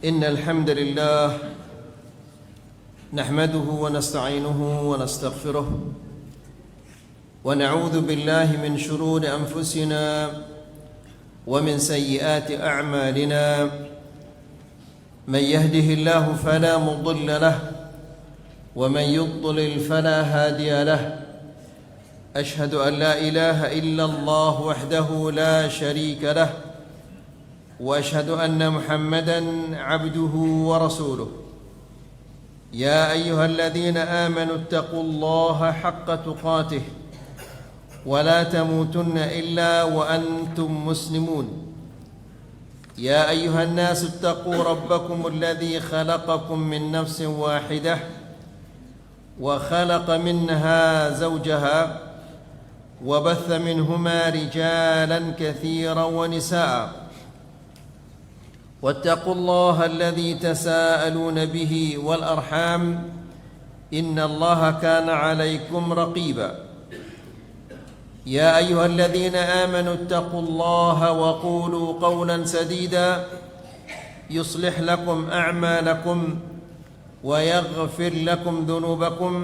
إن الحمد لله نحمده ونستعينه ونستغفره ونعوذ بالله من شرور أنفسنا ومن سيئات أعمالنا من يهده الله فلا مضل له ومن يضلل فلا هادي له أشهد أن لا إله إلا الله وحده لا شريك له وأشهد أن محمدًا عبده ورسوله يا أيها الذين آمنوا اتقوا الله حق تقاته ولا تموتن إلا وأنتم مسلمون يا أيها الناس اتقوا ربكم الذي خلقكم من نفس واحدة وخلق منها زوجها وبث منهما رجالا كثيرا ونساء واتقوا الله الذي تساءلون به والأرحام إن الله كان عليكم رقيبا يا أيها الذين آمنوا اتقوا الله وقولوا قولا سديدا يصلح لكم أعمالكم ويغفر لكم ذنوبكم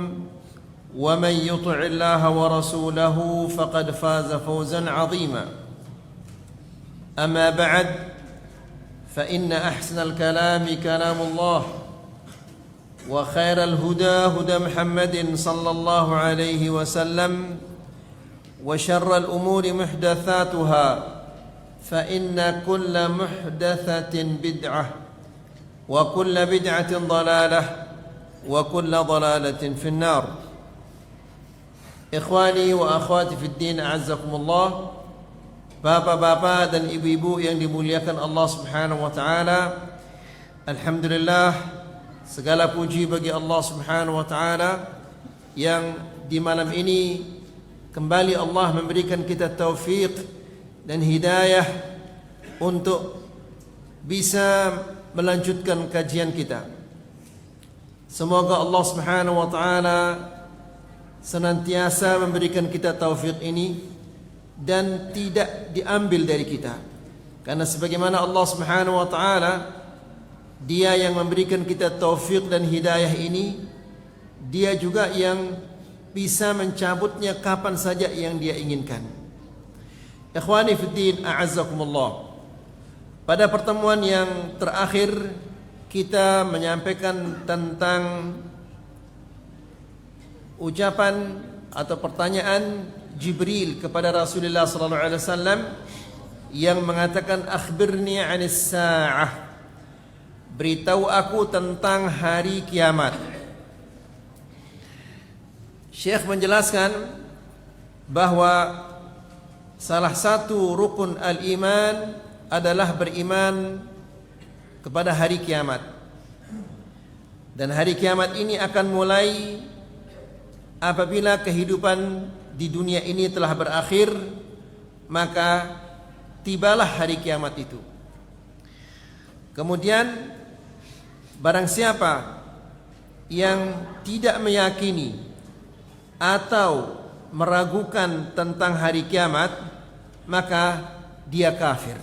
ومن يطع الله ورسوله فقد فاز فوزا عظيما أما بعد فإن أحسن الكلام كلام الله وخير الهدى هدى محمد صلى الله عليه وسلم وشر الأمور محدثاتها فإن كل محدثة بدعة وكل بدعة ضلالة وكل ضلالة في النار إخواني وأخواتي في الدين أعزكم الله. Bapak-bapak dan ibu-ibu yang dimuliakan Allah Subhanahu wa taala, alhamdulillah segala puji bagi Allah Subhanahu wa taala yang di malam ini kembali Allah memberikan kita taufik dan hidayah untuk bisa melanjutkan kajian kita. Semoga Allah Subhanahu wa taala senantiasa memberikan kita taufik ini dan tidak diambil dari kita, karena sebagaimana Allah Subhanahu wa taala Dia yang memberikan kita taufik dan hidayah ini, Dia juga yang bisa mencabutnya kapan saja yang Dia inginkan. Ikhwani fiddin a'azzakumullah. Pada pertemuan yang terakhir kita menyampaikan tentang ucapan atau pertanyaan Jibril kepada Rasulullah sallallahu alaihi wasallam yang mengatakan akhbirni 'anis sa'ah, beritahu aku tentang hari kiamat. Syekh menjelaskan bahwa salah satu rukun al-iman adalah beriman kepada hari kiamat. Dan hari kiamat ini akan mulai apabila kehidupan di dunia ini telah berakhir, maka tibalah hari kiamat itu. Kemudian barang siapa yang tidak meyakini atau meragukan tentang hari kiamat, maka dia kafir.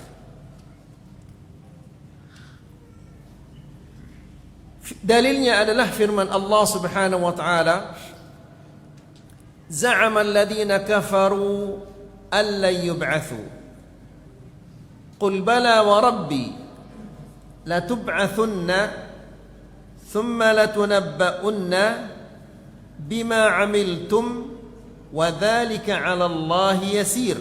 Dalilnya adalah firman Allah Subhanahu wa taala, زعم الذين كفروا أن لن يبعثوا قل بلى وربي لتبعثن ثم لتنبؤن بما عملتم وذلك على الله يسير.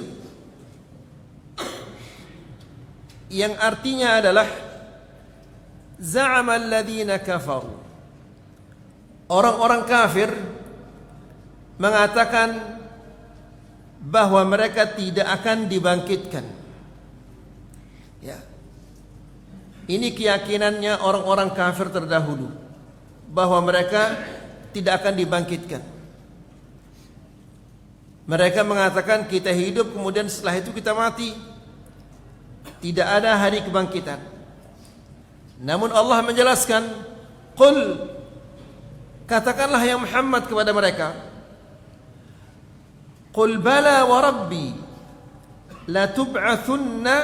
Yang artinya adalah za'ama alladhina kafaru, orang-orang kafir mengatakan bahwa mereka tidak akan dibangkitkan. Ya. Ini keyakinannya orang-orang kafir terdahulu, bahwa mereka tidak akan dibangkitkan. Mereka mengatakan kita hidup kemudian setelah itu kita mati. Tidak ada hari kebangkitan. Namun Allah menjelaskan, qul, katakanlah ya Muhammad kepada mereka, qul bala wa rabbi la tub'athunna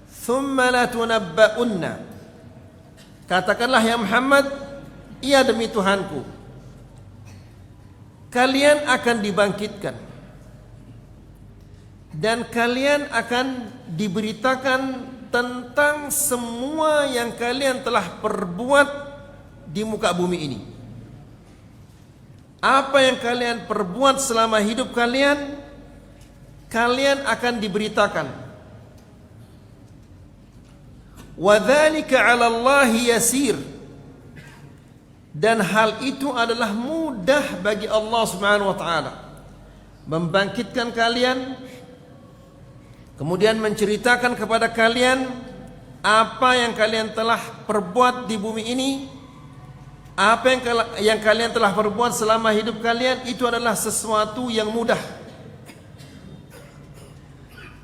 thumma la tunabba'unna Katakanlah ya Muhammad, iya demi Tuhanku, kalian akan dibangkitkan dan kalian akan diberitakan tentang semua yang kalian telah perbuat di muka bumi ini. Apa yang kalian perbuat selama hidup kalian, kalian akan diberitakan. Wa dzalika 'ala Allahi yasir. Dan hal itu adalah mudah bagi Allah Subhanahu wa taala. Membangkitkan kalian, kemudian menceritakan kepada kalian apa yang kalian telah perbuat di bumi ini. Apa yang kalian telah perbuat selama hidup kalian, itu adalah sesuatu yang mudah.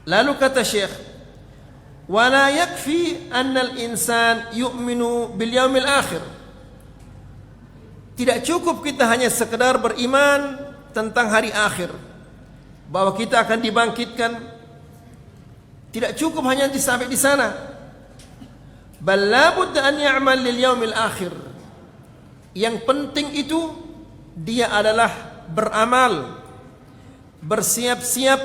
Lalu kata Syekh, wala yakfi annal insan yu'minu bil yaumil akhir. Tidak cukup kita hanya sekedar beriman tentang hari akhir, bahwa kita akan dibangkitkan. Tidak cukup hanya sampai di sana. Bal la budda an ya'mal lil yaumil akhir. Yang penting itu dia adalah beramal, bersiap-siap,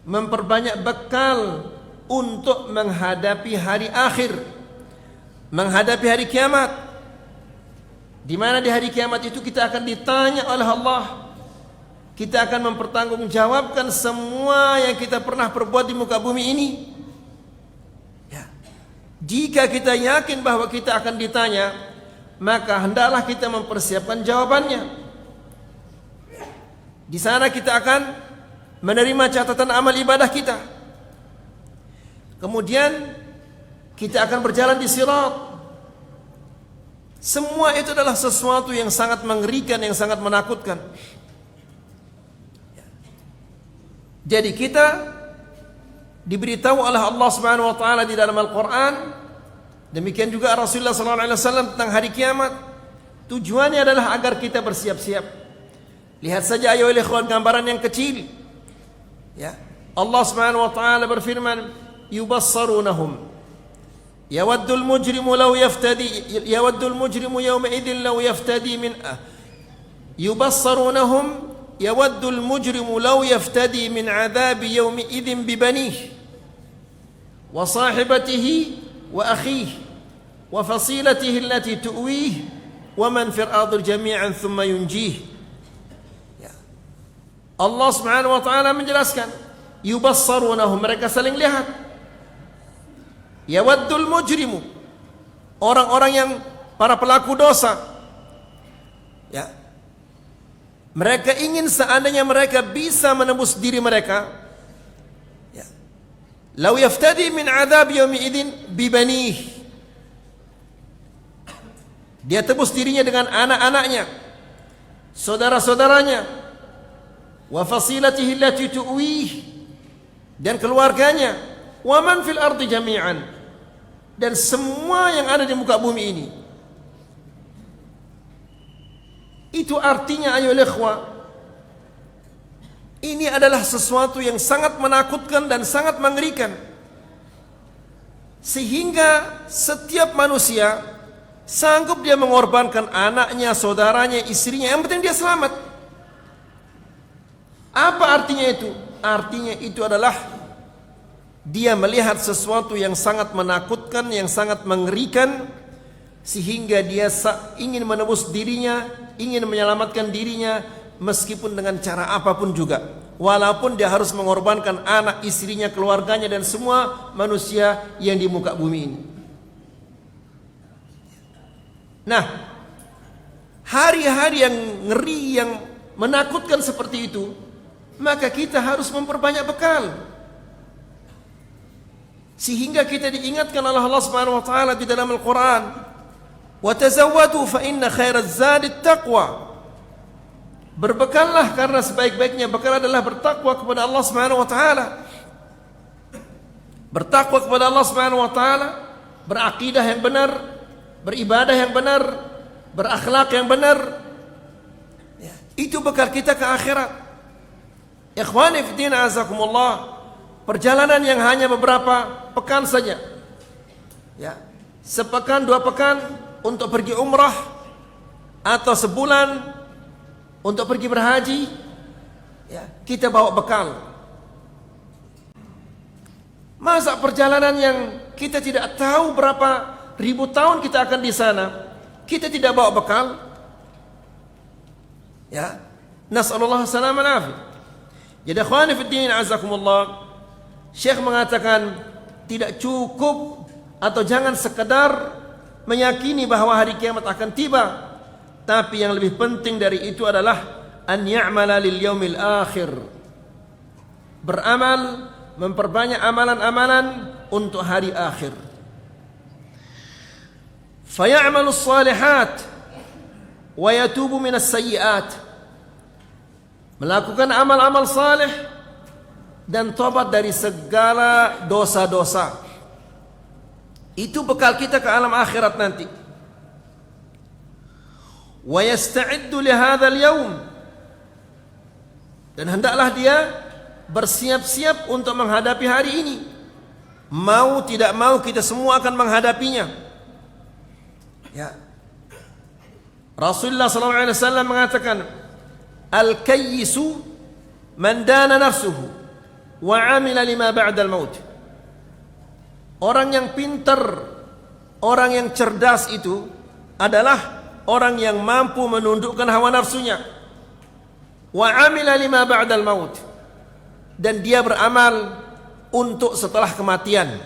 memperbanyak bekal untuk menghadapi hari akhir, menghadapi hari kiamat, di mana di hari kiamat itu kita akan ditanya oleh Allah. Kita akan mempertanggungjawabkan semua yang kita pernah perbuat di muka bumi ini. Ya. Jika kita yakin bahwa kita akan ditanya, maka hendaklah kita mempersiapkan jawabannya. Di sana kita akan menerima catatan amal ibadah kita. Kemudian kita akan berjalan di sirat. Semua itu adalah sesuatu yang sangat mengerikan, yang sangat menakutkan. Jadi kita diberitahu oleh Allah Subhanahu wa taala di dalam Al-Qur'an, demikian juga Rasulullah SAW tentang hari kiamat. Tujuannya adalah agar kita bersiap-siap. Lihat saja ayo ikhwan gambaran yang kecil. Ya, Allah Subhanahu wa taala berfirman, yubassarunahum yawaddul mujrimu law yaftadi yawaddul mujrimu yawma idzin law yaftadi min yubassarunahum yawaddul mujrimu law yaftadi min adzabi yawmi idzin bi banihi wa sahibatihi wa akhihi wa fasilatihi allati tu'wihi wa man fil ardi jami'an thumma yunjihi. Ya. Allah Subhanahu wa taala menjelaskan, yubassarunahum, mereka saling lihat. Yawaddul mujrimu, orang-orang yang para pelaku dosa, ya, mereka ingin seandainya mereka bisa menembus diri mereka, ya, lau yaftadi min adzab yaumi idzin bi banihi, dia tebus dirinya dengan anak-anaknya, saudara-saudaranya, wa fasilatihi allati tu'wihi, dan keluarganya, wa man fil ardi jami'an, dan semua yang ada di muka bumi ini. Itu artinya ayo ikhwah, ini adalah sesuatu yang sangat menakutkan dan sangat mengerikan, sehingga setiap manusia sanggup dia mengorbankan anaknya, saudaranya, istrinya, yang penting dia selamat. Apa artinya itu? Artinya itu adalah dia melihat sesuatu yang sangat menakutkan, yang sangat mengerikan, sehingga dia ingin menebus dirinya, ingin menyelamatkan dirinya meskipun dengan cara apapun juga, walaupun dia harus mengorbankan anak, istrinya, keluarganya, dan semua manusia yang di muka bumi ini. Nah, hari-hari yang ngeri, yang menakutkan seperti itu, maka kita harus memperbanyak bekal, sehingga kita diingatkan oleh Allah Subhanahu wa taala di dalam Al-Qur'an, wa tazawwadu fa inna khairaz zadi taqwa. Berbekallah karena sebaik-baiknya bekal adalah bertakwa kepada Allah Subhanahu wa taala. Bertakwa kepada Allah Subhanahu wa taala, berakidah yang benar, beribadah yang benar, berakhlak yang benar. Ya, itu bekal kita ke akhirat. Ikhwani fi din azakumullah, perjalanan yang hanya beberapa pekan saja, ya, sepekan, 2 pekan untuk pergi umrah, atau sebulan untuk pergi berhaji, ya, kita bawa bekal. Masa perjalanan yang kita tidak tahu berapa ribu tahun kita akan di sana, kita tidak bawa bekal? Ya, nasallallahu salaman afi. Jadi akhwani fi din azakumullah, Syekh mengatakan tidak cukup atau jangan sekedar meyakini bahwa hari kiamat akan tiba, tapi yang lebih penting dari itu adalah an ya'mala lil yaumil akhir. Beramal, memperbanyak amalan-amalan untuk hari akhir. Faya'malus salihat wa yatubu minas sayyi'at. Melakukan amal-amal saleh dan tobat dari segala dosa-dosa. Itu bekal kita ke alam akhirat nanti. Wa yasta'iddu li hadzal yaum. Dan hendaklah dia bersiap-siap untuk menghadapi hari ini. Mau tidak mau kita semua akan menghadapinya. Ya. Rasulullah sallallahu alaihi wasallam mengatakan, al-kayyisu man dana nafsuhu wa 'amila lima ba'dal maut. Orang yang pintar, orang yang cerdas itu adalah orang yang mampu menundukkan hawa nafsunya. Wa 'amila lima ba'dal maut. Dan dia beramal untuk setelah kematian.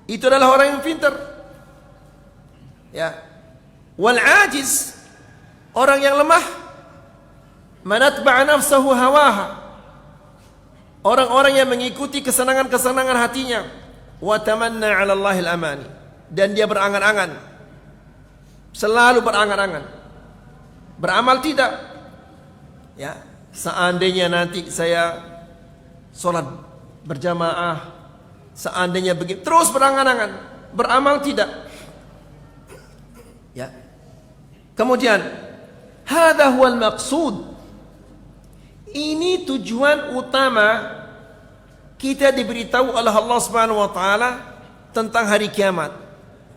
Itu adalah orang yang pintar. Ya. Wal 'ajiz, orang yang lemah, manatba'a nafsahu hawaha, orang-orang yang mengikuti kesenangan-kesenangan hatinya, wa tamanna 'ala Allahil amani, dan dia berangan-angan, selalu berangan-angan, beramal tidak. Ya, seandainya nanti saya sholat berjamaah, seandainya begitu, terus berangan-angan, beramal tidak. Ya. Kemudian, hadza huwal maqsud. Ini tujuan utama kita diberitahu oleh Allah Subhanahu wa taala tentang hari kiamat.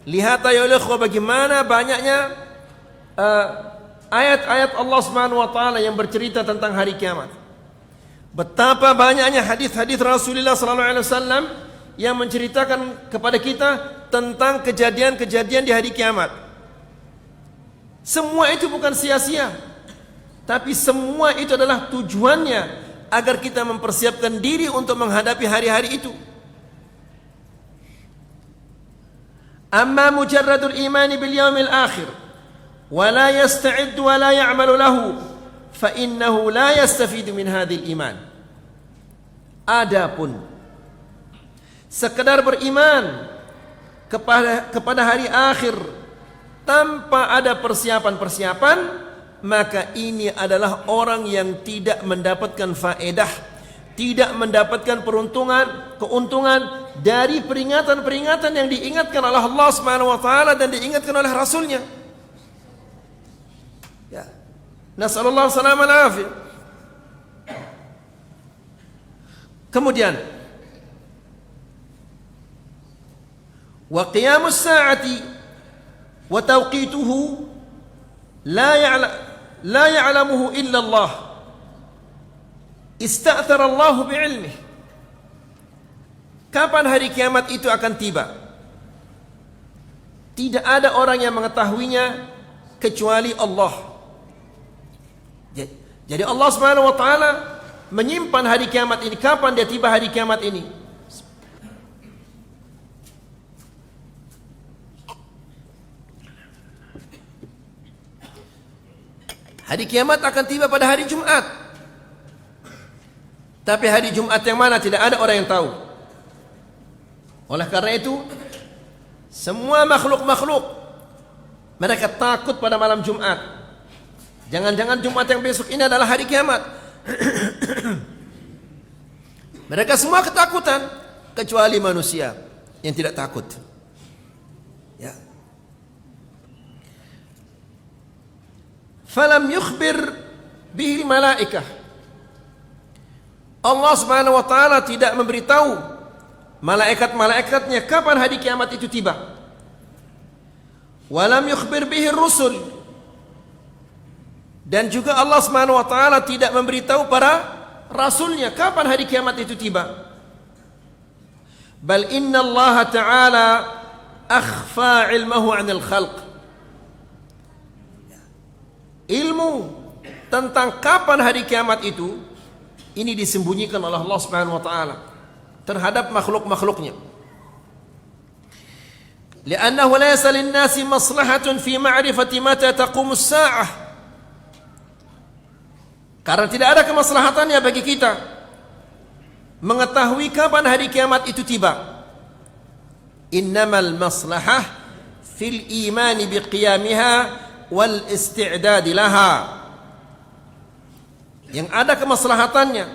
Lihat ya ikhwah, bagaimana banyaknya ayat-ayat Allah Subhanahu wa taala yang bercerita tentang hari kiamat. Betapa banyaknya hadis-hadis Rasulullah sallallahu alaihi wasallam yang menceritakan kepada kita tentang kejadian-kejadian di hari kiamat. Semua itu bukan sia-sia, tapi semua itu adalah tujuannya agar kita mempersiapkan diri untuk menghadapi hari-hari itu. Amma mujarradul imani bil yaumil akhir wa la yasta'id wa la ya'malu lahu fa innahu la yastafidu min hadzal iman. Adapun sekedar beriman kepada hari akhir tanpa ada persiapan-persiapan, maka ini adalah orang yang tidak mendapatkan faedah, tidak mendapatkan keuntungan dari peringatan-peringatan yang diingatkan oleh Allah Subhanahu wa taala dan diingatkan oleh Rasulnya. Ya. Nasallallahu salaman afiyah. Kemudian, wa qiyamus sa'ati wa tawqituhu la ya'lamuhu illa Allah. Ista'thara Allah bi'ilmih. Kapan hari kiamat itu akan tiba? Tidak ada orang yang mengetahuinya kecuali Allah. Jadi Allah Subhanahu wa taala menyimpan hari kiamat ini. Kapan dia tiba hari kiamat ini? Hari kiamat akan tiba pada hari Jumat. Tapi hari Jumat yang mana tidak ada orang yang tahu. Oleh karena itu, semua makhluk-makhluk mereka takut pada malam Jumat. Jangan-jangan Jumat yang besok ini adalah hari kiamat. Mereka semua ketakutan, kecuali manusia yang tidak takut. Ya. Falam yukhbir bihi malaikah. Allah Subhanahu wa taala tidak memberitahu malaikat-malaikatnya kapan hari kiamat itu tiba. Walam yukhbir bihi rusul. Dan juga Allah Subhanahu wa taala tidak memberitahu para rasulnya kapan hari kiamat itu tiba. Bal inna Allah ta'ala akhfa ilmahu 'anil khalq. Ilmu tentang kapan hari kiamat itu ini disembunyikan oleh Allah Subhanahu wa taala terhadap makhluk-makhluknya. Li'annahu laysa lin-nasi maslahatun fi ma'rifati mata taqumu as-sa'ah. Karena tidak ada kemaslahatannya bagi kita mengetahui kapan hari kiamat itu tiba. Innamal maslahah fil imani biqiyamiha wal isti'dad laha. Yang ada kemaslahatannya,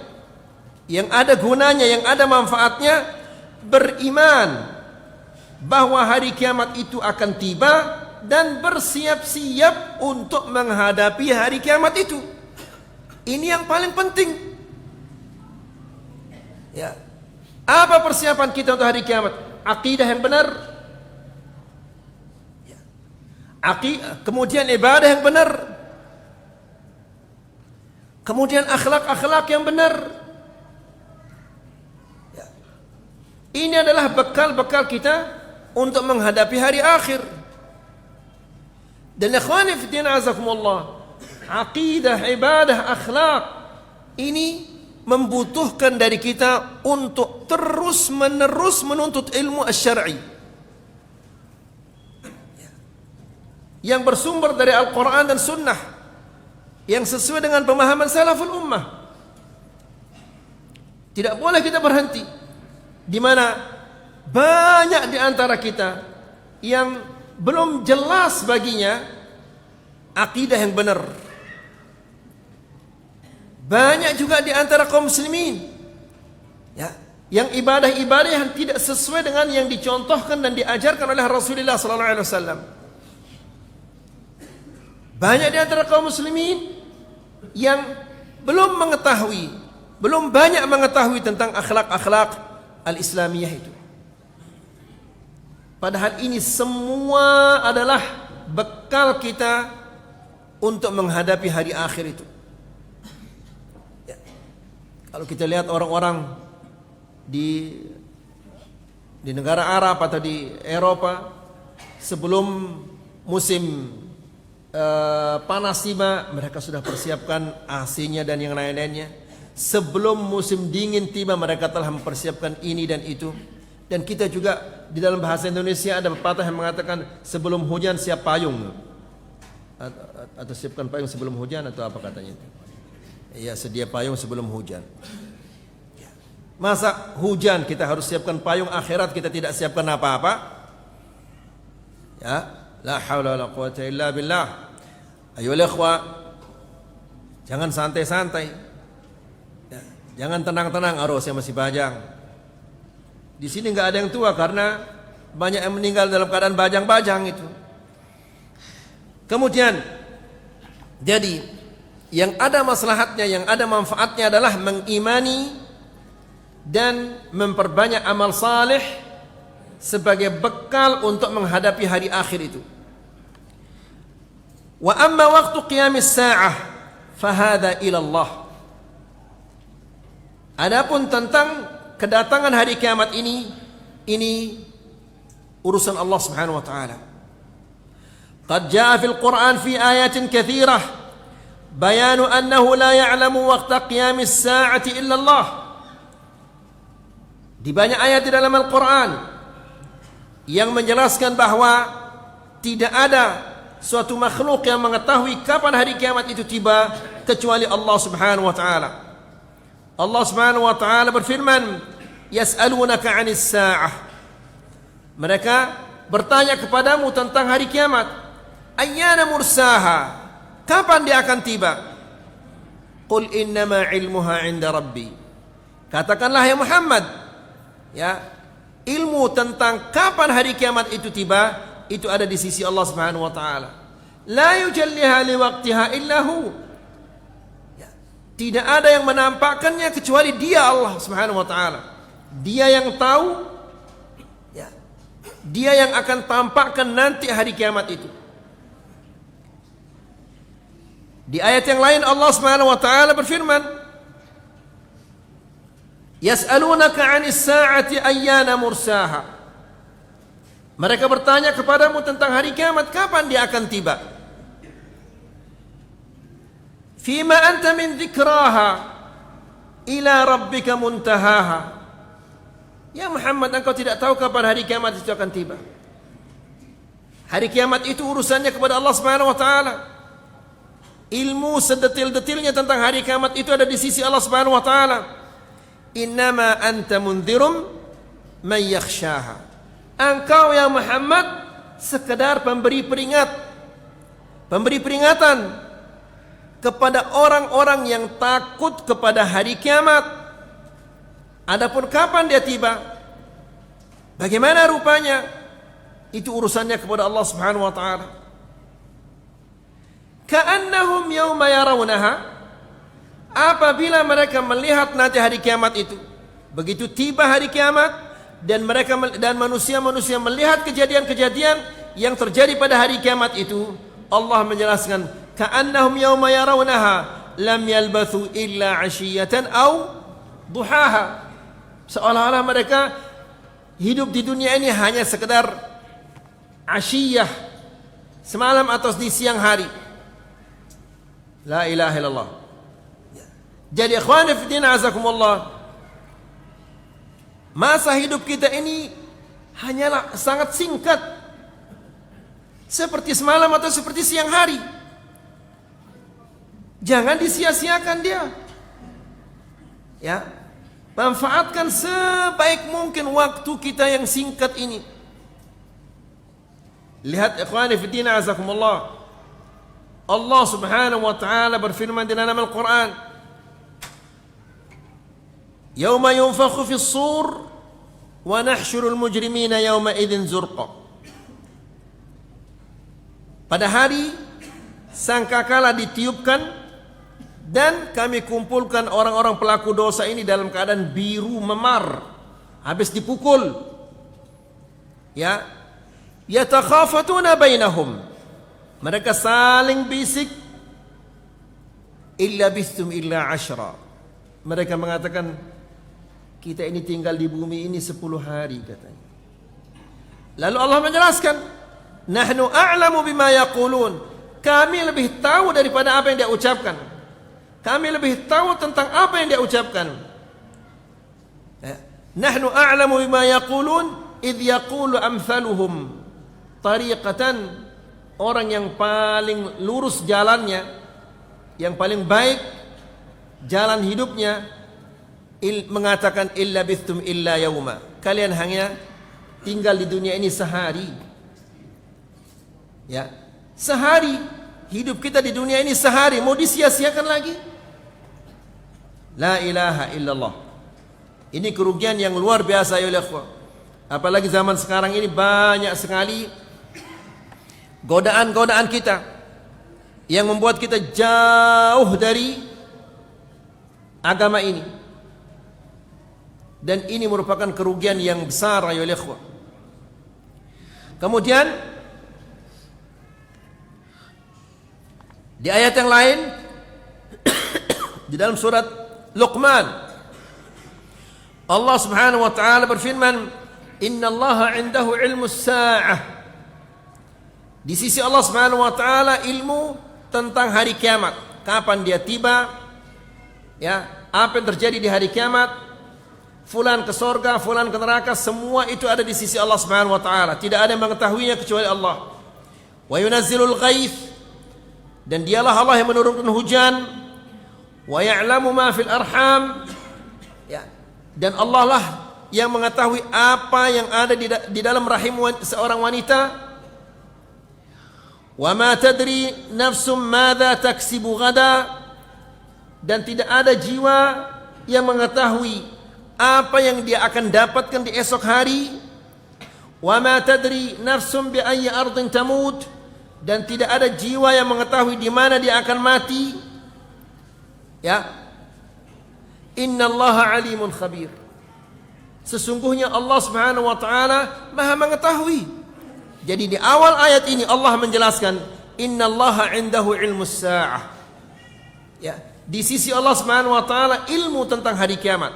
yang ada gunanya, yang ada manfaatnya, beriman bahwa hari kiamat itu akan tiba dan bersiap-siap untuk menghadapi hari kiamat itu. Ini yang paling penting. Ya. Apa persiapan kita untuk hari kiamat? Aqidah yang benar. Ya. Kemudian ibadah yang benar. Kemudian akhlak-akhlak yang benar. Ya. Ini adalah bekal-bekal kita untuk menghadapi hari akhir. Dan ikhwani fi din azakumullah, aqidah, ibadah, akhlak ini membutuhkan dari kita untuk terus-menerus menuntut ilmu asy-syar'i yang bersumber dari Al-Quran dan Sunnah, yang sesuai dengan pemahaman salaful ummah. Tidak boleh kita berhenti, di mana banyak di antara kita yang belum jelas baginya akidah yang benar. Banyak juga di antara kaum muslimin ya, yang ibadah-ibadah yang tidak sesuai dengan yang dicontohkan dan diajarkan oleh Rasulullah sallallahu alaihi wasallam. Banyak di antara kaum muslimin yang belum banyak mengetahui tentang akhlak-akhlak al-islamiyah itu. Padahal ini semua adalah bekal kita untuk menghadapi hari akhir itu. Ya. Kalau kita lihat orang-orang di negara Arab atau di Eropa, sebelum musim panas tiba, mereka sudah persiapkan AC-nya dan yang lain-lainnya. Sebelum musim dingin tiba, mereka telah mempersiapkan ini dan itu. Dan kita juga di dalam bahasa Indonesia ada pepatah yang mengatakan sebelum hujan siap payung, atau siapkan payung sebelum hujan, atau apa katanya itu? Ya, sedia payung sebelum hujan. Masa hujan kita harus siapkan payung, akhirat kita tidak siapkan apa-apa? Ya, la haula wala quwata illa billah. Ayolah ikhwah, jangan santai-santai. Ya, jangan tenang-tenang, arusnya masih panjang. Di sini nggak ada yang tua karena banyak yang meninggal dalam keadaan bajang-bajang itu. Kemudian, jadi yang ada maslahatnya, yang ada manfaatnya adalah mengimani dan memperbanyak amal saleh sebagai bekal untuk menghadapi hari akhir itu. Wa amma waktu qiyamis sa'ah fahada ila Allah. Adapun tentang kedatangan hari kiamat ini urusan Allah Subhanahu wa taala. Qad jaa fil Qur'an fi ayatin katsirah bayanu annahu la ya'lamu waqta qiyamis sa'ati illa Allah. Di banyak ayat di dalam Al-Qur'an yang menjelaskan bahwa tidak ada suatu makhluk yang mengetahui kapan hari kiamat itu tiba kecuali Allah Subhanahu wa taala. Allah Subhanahu wa taala berfirman, "Yas'alunaka 'anis sa'ah." Mereka bertanya kepadamu tentang hari kiamat. Ayyana mursaha? Kapan dia akan tiba? Qul innama 'ilmuha 'inda Rabbi. Katakanlah ya Muhammad, ya, ilmu tentang kapan hari kiamat itu tiba itu ada di sisi Allah Subhanahu wa taala. La yujalliha liwaqtiha illa hu. Tidak ada yang menampakkannya kecuali Dia, Allah Subhanahu wa taala. Dia yang tahu, ya, dia yang akan tampakkan nanti hari kiamat itu. Di ayat yang lain Allah Subhanahu wa taala berfirman, "Yas'alunaka 'anis sa'ati ayyana mursaha." Mereka bertanya kepadamu tentang hari kiamat, kapan dia akan tiba? "Fima anta min dzikraha ila rabbika muntahaha." Ya Muhammad, engkau tidak tahu kapan hari kiamat itu akan tiba. Hari kiamat itu urusannya kepada Allah Subhanahu wa taala. Ilmu sedetil-detilnya tentang hari kiamat itu ada di sisi Allah Subhanahu wa taala. Innama anta mundzirum man yakhshaha. Engkau ya Muhammad sekedar pemberi peringatan kepada orang-orang yang takut kepada hari kiamat. Adapun kapan dia tiba, bagaimana rupanya, itu urusannya kepada Allah Subhanahu wa taala. Ka'annahum yawma yarawnaha, apabila mereka melihat nanti hari kiamat itu, begitu tiba hari kiamat dan manusia-manusia melihat kejadian-kejadian yang terjadi pada hari kiamat itu, Allah menjelaskan, ka'annahum yawma yarawnaha lam yalbathu illa 'ashiyatan aw duhaha. Seolah-olah mereka hidup di dunia ini hanya sekedar asyiyah, semalam atau di siang hari. La ilaha illallah. Jadi ikhwani fi din azakumullah, masa hidup kita ini hanyalah sangat singkat, seperti semalam atau seperti siang hari. Jangan disia-siakan dia. Ya, manfaatkan sebaik mungkin waktu kita yang singkat ini. Lihat ikhwani fi din azakumullah, Allah Subhanahu wa taala berfirman di dalam Al-Qur'an, "Yauma yunfakhu fis sur wa nahsyurul mujrimina yauma idzin zurqa." Pada hari sangkakala ditiupkan dan kami kumpulkan orang-orang pelaku dosa ini dalam keadaan biru memar, habis dipukul. Ya, yatakhafatuna bainahum. Mereka saling bisik, illa bistum illa 10. Mereka mengatakan, kita ini tinggal di bumi ini 10 hari katanya. Lalu Allah menjelaskan, nahnu a'lamu bima yaqulun. Kami lebih tahu daripada apa yang dia ucapkan. Kami lebih tahu tentang apa yang dia ucapkan. Nahnu a'lamu bima yaqulun idh yaqulu amthaluhum tariqatan. Orang yang paling lurus jalannya, yang paling baik jalan hidupnya, mengatakan illa bistum illa yauma. Kalian hanya tinggal di dunia ini sehari. Ya, sehari. Hidup kita di dunia ini sehari, mau disia-siakan lagi? La ilaha illallah. Ini kerugian yang luar biasa ya ikhwah. Apalagi zaman sekarang ini banyak sekali godaan-godaan kita yang membuat kita jauh dari agama ini. Dan ini merupakan kerugian yang besar ya ikhwah. Kemudian di ayat yang lain di dalam surat Luqman, Allah Subhanahu wa taala berfirman, "Innallaha 'indahu 'ilmus sa'ah." Di sisi Allah Subhanahu wa taala ilmu tentang hari kiamat, kapan dia tiba, ya, apa yang terjadi di hari kiamat, fulan ke surga, fulan ke neraka, semua itu ada di sisi Allah Subhanahu wa taala. Tidak ada yang mengetahuinya kecuali Allah. Wa yunazzilul ghaits, dan dialah Allah yang menurunkan hujan. Wa ya'lamu ma fil arham, ya, dan Allah lah yang mengetahui apa yang ada di dalam rahim seorang wanita. Wa ma tadri nafsum madza taksibu ghada, dan tidak ada jiwa yang mengetahui apa yang dia akan dapatkan di esok hari. Wa ma tadri nafsum bi ayyi ardin tamut, dan tidak ada jiwa yang mengetahui di mana dia akan mati. Ya, innallaha alimun khabir. Sesungguhnya Allah Subhanahu wa taala Maha mengetahui. Jadi di awal ayat ini Allah menjelaskan innallaha 'indahu 'ilmus sa'ah. Ya, di sisi Allah Subhanahu wa taala ilmu tentang hari kiamat.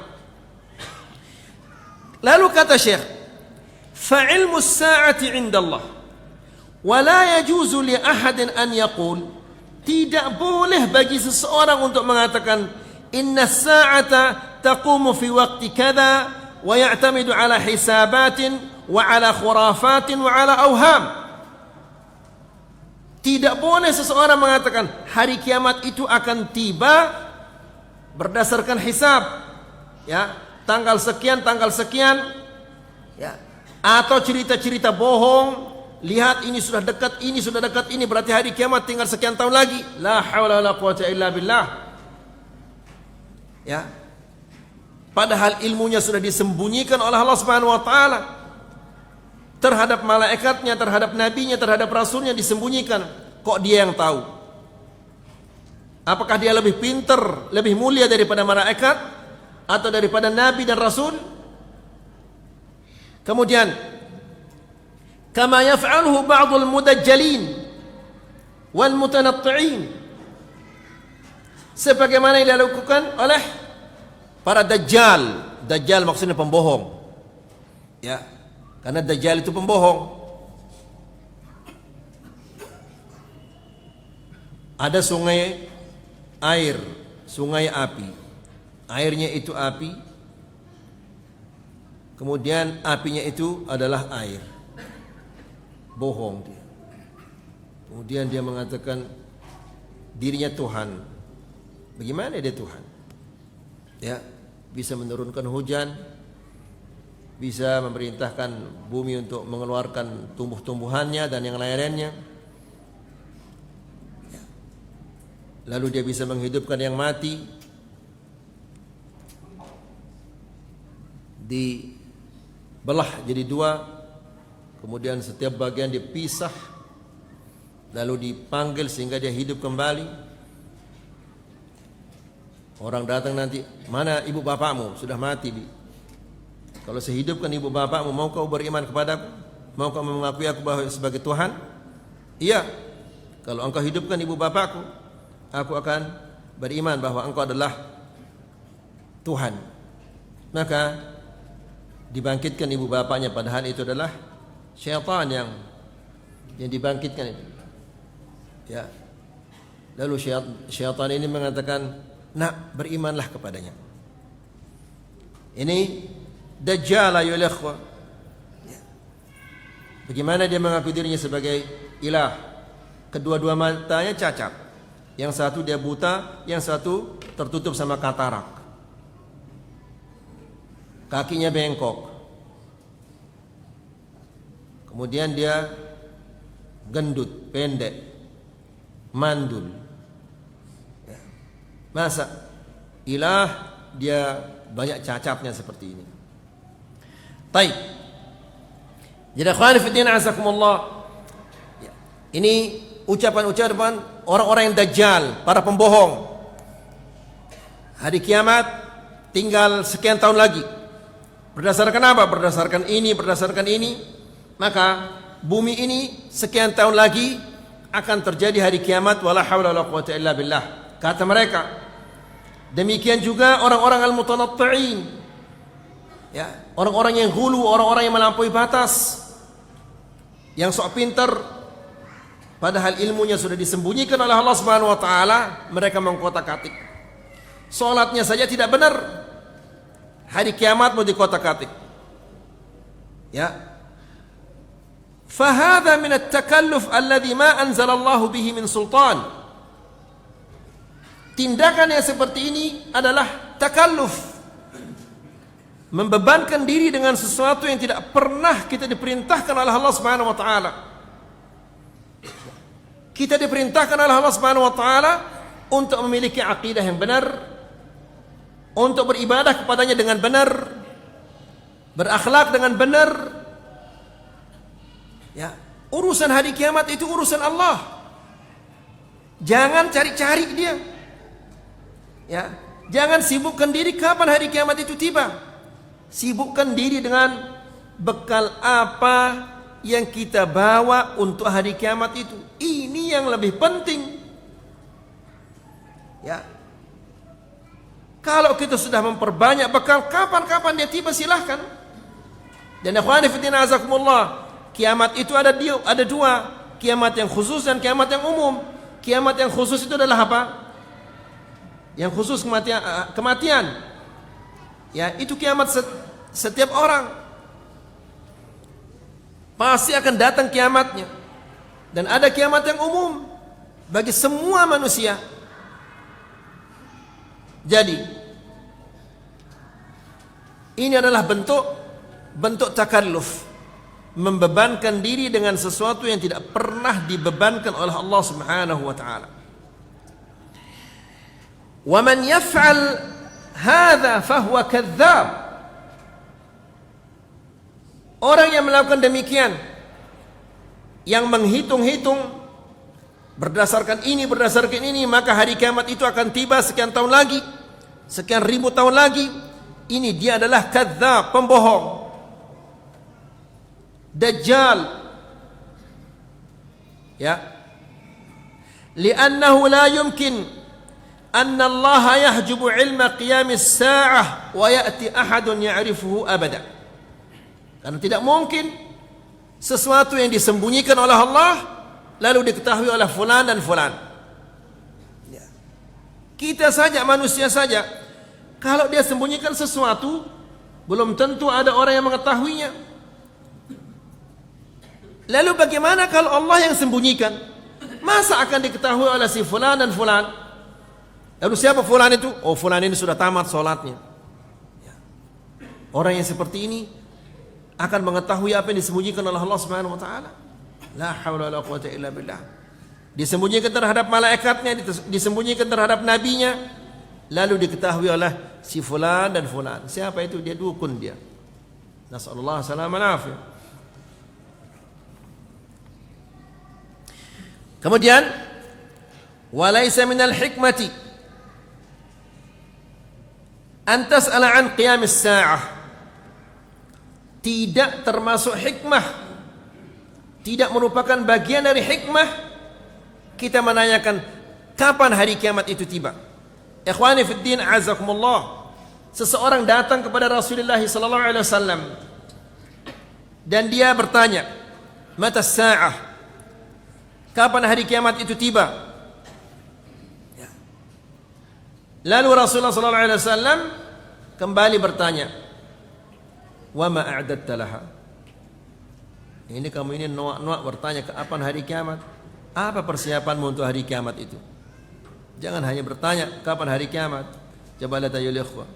Lalu kata Syekh, fa 'ilmus sa'ati 'indallah wa la yajuzu li ahadin an yaqul, tidak boleh bagi seseorang untuk mengatakan inna sa'ata taqumu fi waqti kadza wa ya'tamidu ala hisabatin wa ala khurafatin wa ala awham. Tidak boleh seseorang mengatakan hari kiamat itu akan tiba berdasarkan hisab, ya, tanggal sekian ya, atau cerita-cerita bohong. Lihat ini sudah dekat, ini berarti hari kiamat tinggal sekian tahun lagi. La haula wala quwata illa billah. Ya. Padahal ilmunya sudah disembunyikan oleh Allah Subhanahu wa taala. Terhadap malaikatnya, terhadap nabinya, terhadap rasulnya disembunyikan. Kok dia yang tahu? Apakah dia lebih pintar, lebih mulia daripada malaikat atau daripada nabi dan rasul? Kemudian kama yaf'aluhu ba'dul mudajjalin wal mutanatti'in, sebagaimana yang dilakukan oleh para dajjal. Dajjal maksudnya pembohong, ya, karena dajjal itu pembohong. Ada sungai air, sungai api, airnya itu api, kemudian apinya itu adalah air. Bohong dia. Kemudian dia mengatakan dirinya Tuhan. Bagaimana dia Tuhan? Ya, bisa menurunkan hujan, bisa memerintahkan bumi untuk mengeluarkan tumbuh-tumbuhannya dan yang lain-lainnya. Lalu dia bisa menghidupkan yang mati, dibelah jadi dua, kemudian setiap bagian dipisah, lalu dipanggil sehingga dia hidup kembali. Orang datang nanti, mana ibu bapakmu? Sudah mati. Kalau saya hidupkan ibu bapakmu, mau kau beriman kepadaku? Mau kau mengakui aku sebagai Tuhan? Iya. Kalau engkau hidupkan ibu bapakku, aku akan beriman bahwa engkau adalah Tuhan. Maka dibangkitkan ibu bapaknya, padahal itu adalah syaitan yang dibangkitkan itu. Ya. Lalu syaitan ini mengatakan, "Nak, berimanlah kepadanya." Ini Dajjal ayyuhal ikhwah. Bagaimana dia mengaku dirinya sebagai ilah? Kedua-dua matanya cacat. Yang satu dia buta, yang satu tertutup sama katarak. Kakinya bengkok. Kemudian dia gendut, pendek, mandul. Masa ilah dia banyak cacatnya seperti ini? Baik. Jadi akhwani fi din azakumullah. Ini ucapan-ucapan orang-orang yang dajjal, para pembohong. Hari kiamat tinggal sekian tahun lagi. Berdasarkan apa? Berdasarkan ini. Maka bumi ini sekian tahun lagi akan terjadi hari kiamat. Wala haula wala quwata illa billah, kata mereka. Demikian juga orang-orang al-mutanatti'in, ya, orang-orang yang hulu, orang-orang yang melampaui batas, yang sok pintar, padahal ilmunya sudah disembunyikan oleh Allah Subhanahu wa taala. Mereka mengkotak-katik. Salatnya saja tidak benar, hari kiamat mau dikotak-katik. Ya. Fahadha min at-takalluf alladhi ma anzalallahu bihi min sultan. Tindakan yang seperti ini adalah takalluf, membebankan diri dengan sesuatu yang tidak pernah kita diperintahkan oleh Allah Subhanahu wa taala. Kita diperintahkan oleh Allah Subhanahu wa taala untuk memiliki akidah yang benar, untuk beribadah kepadanya dengan benar, berakhlak dengan benar. Ya, urusan hari kiamat itu urusan Allah. Jangan cari-cari dia. Ya, jangan sibukkan diri kapan hari kiamat itu tiba. Sibukkan diri dengan bekal apa yang kita bawa untuk hari kiamat itu. Ini yang lebih penting. Ya. Kalau kita sudah memperbanyak bekal, kapan-kapan dia tiba silahkan. Dan ikhwani fillah azakumullah, kiamat itu ada dua, kiamat yang khusus dan kiamat yang umum. Kiamat yang khusus itu adalah apa? Yang khusus kematian. Ya, itu kiamat setiap orang. Pasti akan datang kiamatnya. Dan ada kiamat yang umum bagi semua manusia. Jadi ini adalah bentuk takalluf, membebankan diri dengan sesuatu yang tidak pernah dibebankan oleh Allah Subhanahu wa taala. Wa man yaf'al hadza fahuwa kadzdzab. Orang yang melakukan demikian, yang menghitung-hitung berdasarkan ini, maka hari kiamat itu akan tiba sekian tahun lagi, sekian ribu tahun lagi. Ini dia adalah kadzdzab, pembohong, dajjal. Ya. Li'annahu la yumkin anna Allah yahjubu ilma qiyamis sa'ah wa ya'ti ahadun ya'rifuhu abada. Karena tidak mungkin sesuatu yang disembunyikan oleh Allah lalu diketahui oleh fulan dan fulan. Ya. Kita saja, manusia saja, kalau dia sembunyikan sesuatu, belum tentu ada orang yang mengetahuinya. Lalu bagaimana kalau Allah yang sembunyikan? Masa akan diketahui oleh si fulan dan fulan? Lalu siapa fulan itu? Oh, fulan ini sudah tamat sholatnya. Ya. Orang yang seperti ini akan mengetahui apa yang disembunyikan oleh Allah Subhanahu wa taala. La haula wala quwwata illa billah. Disembunyikan terhadap malaikatnya, disembunyikan terhadap nabinya, lalu diketahui oleh si fulan dan fulan. Siapa itu? Dia dukun dia. Nasallallahu salaman afiyah. Kemudian walaysa minal hikmati an tas'ala an qiyamis sa'ah. Tidak termasuk hikmah, tidak merupakan bagian dari hikmah kita menanyakan kapan hari kiamat itu tiba. Ikhwani fid din azakumullah, seseorang datang kepada Rasulullah sallallahu alaihi wasallam dan dia bertanya, "Mata sa'ah?" Kapan hari kiamat itu tiba? Ya. Lalu Rasulullah sallallahu alaihi wasallam kembali bertanya, "Wa ma a'dadta laha?" Ini kamu ini nuak-nuak bertanya kapan hari kiamat? Apa persiapanmu untuk hari kiamat itu? Jangan hanya bertanya kapan hari kiamat. Coba lihat ayol ikhwah.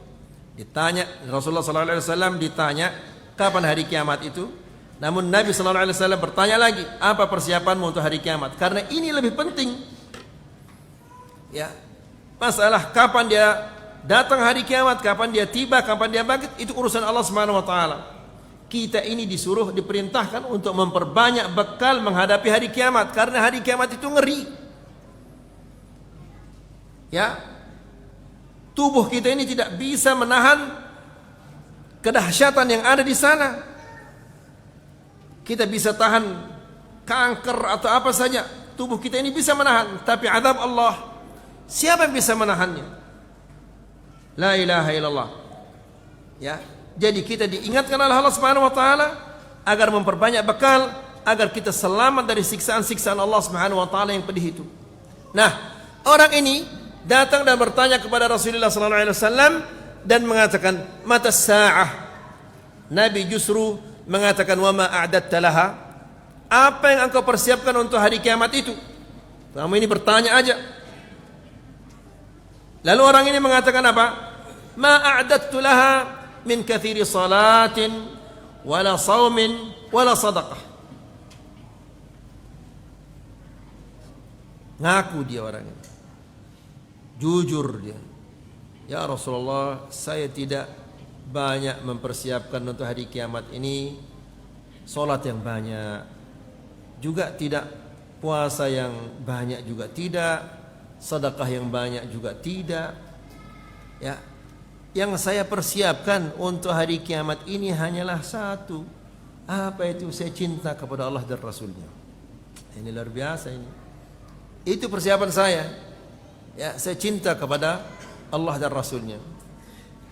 Ditanya Rasulullah sallallahu alaihi wasallam, ditanya kapan hari kiamat itu? Namun Nabi sallallahu alaihi wasallam bertanya lagi, apa persiapanmu untuk hari kiamat? Karena ini lebih penting. Ya. Masalah kapan dia datang hari kiamat, kapan dia tiba, kapan dia bangkit, itu urusan Allah Subhanahu wa taala. Kita ini diperintahkan untuk memperbanyak bekal menghadapi hari kiamat, karena hari kiamat itu ngeri. Ya. Tubuh kita ini tidak bisa menahan kedahsyatan yang ada di sana. Kita bisa tahan kanker atau apa saja, tubuh kita ini bisa menahan, tapi azab Allah, siapa yang bisa menahannya? La ilaha illallah. Ya, jadi kita diingatkan oleh Allah Subhanahu wa taala agar memperbanyak bekal agar kita selamat dari siksaan-siksaan Allah Subhanahu wa taala yang pedih itu. Nah, orang ini datang dan bertanya kepada Rasulullah sallallahu alaihi wasallam dan mengatakan, "Mata sa'ah?" Nabi justru mengatakan, "Wa ma a'dadta laha?" Apa yang engkau persiapkan untuk hari kiamat itu? Kamu ini bertanya aja. Lalu orang ini mengatakan apa? "Ma a'dadtu laha min kathiri salatin wala saumin wala sadaqah." Ngaku dia orang ini, jujur dia, "Ya Rasulullah, saya tidak banyak mempersiapkan untuk hari kiamat ini, solat yang banyak, juga tidak puasa yang banyak juga tidak, sedekah yang banyak juga tidak." Ya. yang saya persiapkan untuk hari kiamat ini hanyalah satu. Apa itu? Saya cinta kepada Allah dan Rasulnya. Ini luar biasa ini. Itu persiapan saya. Ya, saya cinta kepada Allah dan Rasulnya.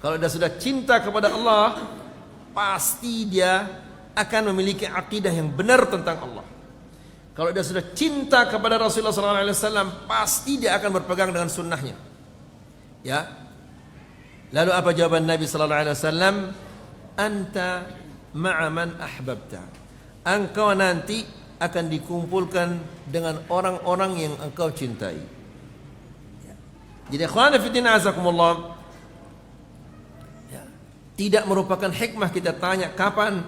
Kalau dia sudah cinta kepada Allah, pasti dia akan memiliki akidah yang benar tentang Allah. Kalau dia sudah cinta kepada Rasulullah SAW, pasti dia akan berpegang dengan sunnahnya. Ya. Lalu apa jawaban Nabi SAW? Anta ma'a man ahbabta. Engkau nanti akan dikumpulkan dengan orang-orang yang engkau cintai. Ya. Jadi ikhwan fillah azakumullah, ya, tidak merupakan hikmah kita tanya kapan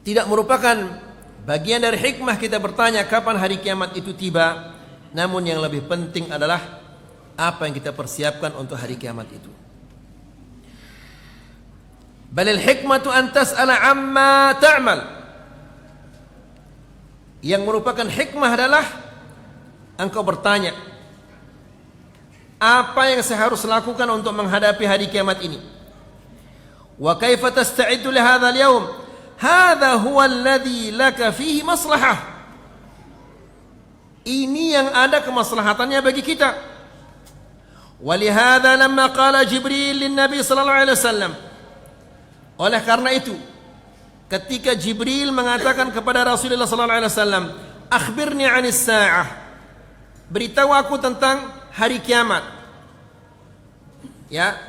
tidak merupakan bagian dari hikmah kita bertanya kapan hari kiamat itu tiba. Namun yang lebih penting adalah apa yang kita persiapkan untuk hari kiamat itu. Balil hikmatu an tas'ala amma ta'mal. Yang merupakan hikmah adalah engkau bertanya, apa yang saya harus lakukan untuk menghadapi hari kiamat ini? Wa kaifa tasta'iddu li hadzal yaum? Hadza huwa alladhi laka fihi maslahah. Ini yang ada kemaslahatannya bagi kita. Walihada lamma qala Jibril lin Nabi sallallahu alaihi wasallam. Oleh karena itu, ketika Jibril mengatakan kepada Rasulullah sallallahu alaihi wasallam, "Akhbirni 'anis sa'ah." Beritahu aku tentang hari kiamat. Ya.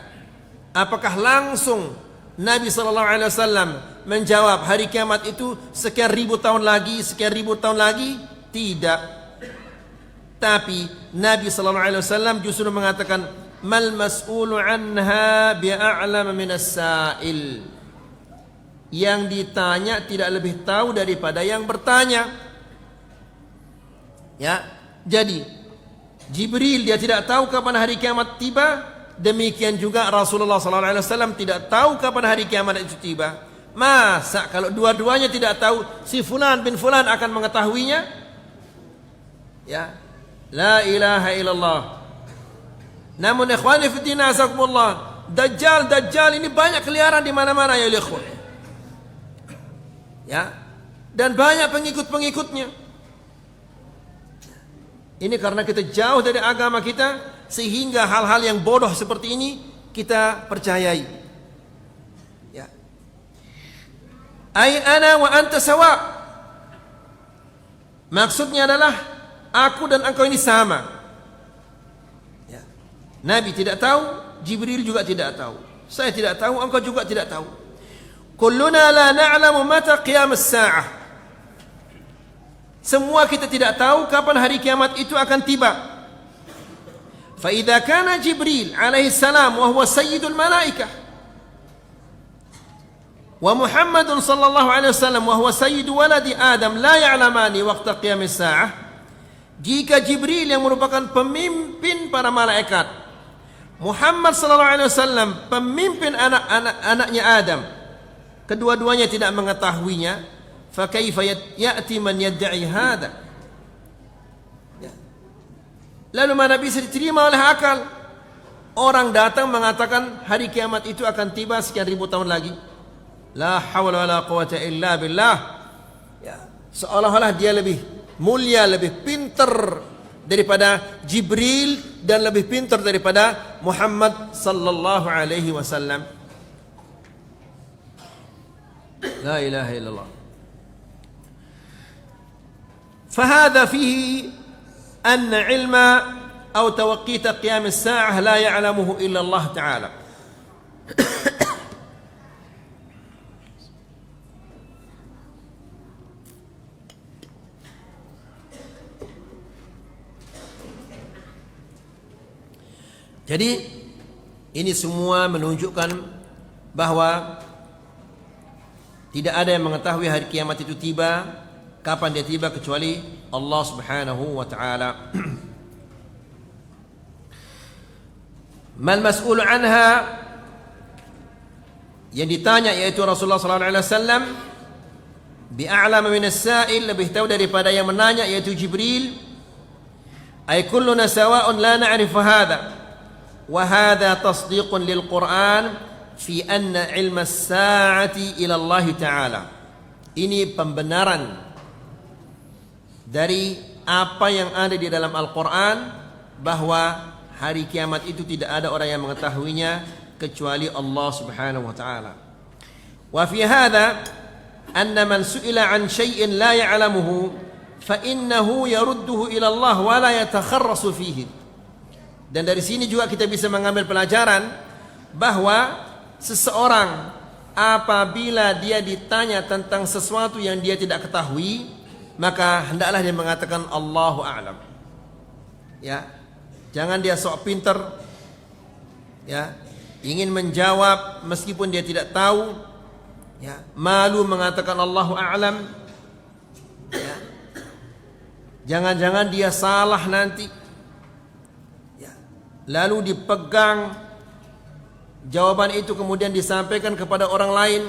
Apakah langsung Nabi sallallahu alaihi wasallam menjawab hari kiamat itu sekian ribu tahun lagi, sekian ribu tahun lagi? Tidak. Tapi Nabi sallallahu alaihi wasallam justru mengatakan, "Mal mas'ulu anha bi'a'lama minas sa'il." Yang ditanya tidak lebih tahu daripada yang bertanya. Ya, jadi Jibril dia tidak tahu kapan hari kiamat tiba. Demikian juga Rasulullah sallallahu alaihi wasallam tidak tahu kapan hari kiamat itu tiba. Masa kalau dua-duanya tidak tahu, si fulan bin fulan akan mengetahuinya? Ya. La ilaha illallah. Namun ikhwani fi din azakumullah, Dajjal ini banyak keliaran di mana-mana ya ikhwan. Ya. Dan banyak pengikut-pengikutnya. Ini karena kita jauh dari agama kita, sehingga hal-hal yang bodoh seperti ini kita percayai. Ya. Ai ana wa anta sawa. Maksudnya adalah aku dan engkau ini sama. Ya. Nabi tidak tahu, Jibril juga tidak tahu. Saya tidak tahu, engkau juga tidak tahu. Kulluna la na'lamu mata qiyam as-sa'ah. Semua kita tidak tahu kapan hari kiamat itu akan tiba. Fa idza kana Jibril alaihi salam wa huwa sayyidul malaikah wa Muhammadun sallallahu alaihi wasallam wa huwa sayyidu waladi Adam la ya'lamani waqta qiyam as-sa'ah. Jika Jibril yang merupakan pemimpin para malaikat, Muhammad sallallahu alaihi wasallam pemimpin anak-anaknya Adam, kedua-duanya tidak mengetahuinya, fa kaifa ya'ti man yad'i hada? Lalu mana bisa diterima oleh akal? Orang datang mengatakan hari kiamat itu akan tiba sekian ribu tahun lagi. La hawla wala quwata illa billah. Ya, seolah-olah dia lebih mulia, lebih pintar daripada Jibril dan lebih pintar daripada Muhammad sallallahu alaihi wasallam. La ilaha illallah. فهذا فيه أن علم أو توقيت قيام الساعة لا يعلمه إلا الله تعالى. Jadi ini semua menunjukkan bahwa tidak ada yang mengetahui hari kiamat itu tiba, kapan dia tiba, kecuali Allah Subhanahu wa taala. Mal mas'ul anha, yang ditanya yaitu Rasulullah sallallahu alaihi wasallam, bi'a'lama min as-sa'il, lebih tahu daripada yang menanya, yaitu Jibril. Ay kulluna sawa'un la na'rifu hadha wa hadha tasdiqun lil Qur'an fi anna ilma as-sa'ati ila Allah Ta'ala. Ini pembenaran dari apa yang ada di dalam Al-Quran, bahwa hari kiamat itu tidak ada orang yang mengetahuinya kecuali Allah Subhanahu wa taala. Wa fi hadha anna man su'ila an syai'in la ya'lamuhu fa innahu yarudduhu ila Allah wa la yatakharrasu fihi. Dan dari sini juga kita bisa mengambil pelajaran bahwa seseorang apabila dia ditanya tentang sesuatu yang dia tidak ketahui, maka hendaklah dia mengatakan Allahu a'lam. Ya, jangan dia sok pinter, ya, ingin menjawab meskipun dia tidak tahu, ya, malu mengatakan Allahu a'lam, ya. Jangan-jangan dia salah nanti, ya. Lalu dipegang jawaban itu kemudian disampaikan kepada orang lain.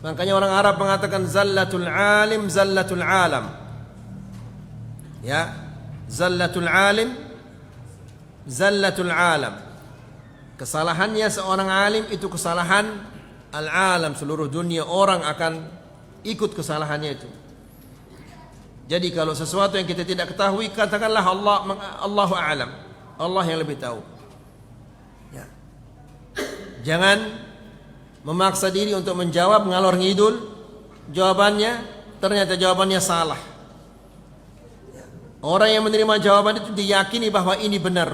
Makanya orang Arab mengatakan zallatul alim zallatul alam, ya, zallatul alim zallatul alam. Kesalahannya seorang alim itu kesalahan al-alam, seluruh dunia orang akan ikut kesalahannya itu. Jadi kalau sesuatu yang kita tidak ketahui, katakanlah Allahu a'lam, Allah yang lebih tahu, ya. Jangan memaksa diri untuk menjawab ngalor ngidul, jawabannya ternyata jawabannya salah. Orang yang menerima jawaban itu diyakini bahwa ini benar,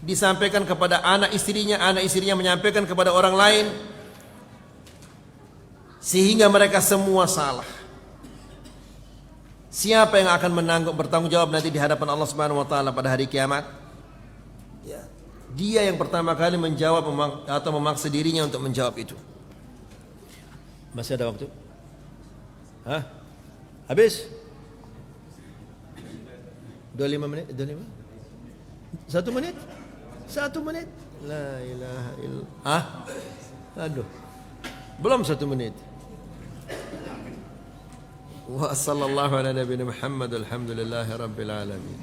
disampaikan kepada anak istrinya menyampaikan kepada orang lain, sehingga mereka semua salah. Siapa yang akan bertanggung jawab nanti di hadapan Allah Subhanahu wa taala pada hari kiamat? Ya, dia yang pertama kali menjawab atau memaksa dirinya untuk menjawab itu. Masih ada waktu? Hah? Habis? 25 menit? 25? 1 menit? 1 menit? La ilaha illallah. Aduh. Belum 1 menit. Wa sallallahu ala nabiyina Muhammad, alhamdulillahi rabbil alamin.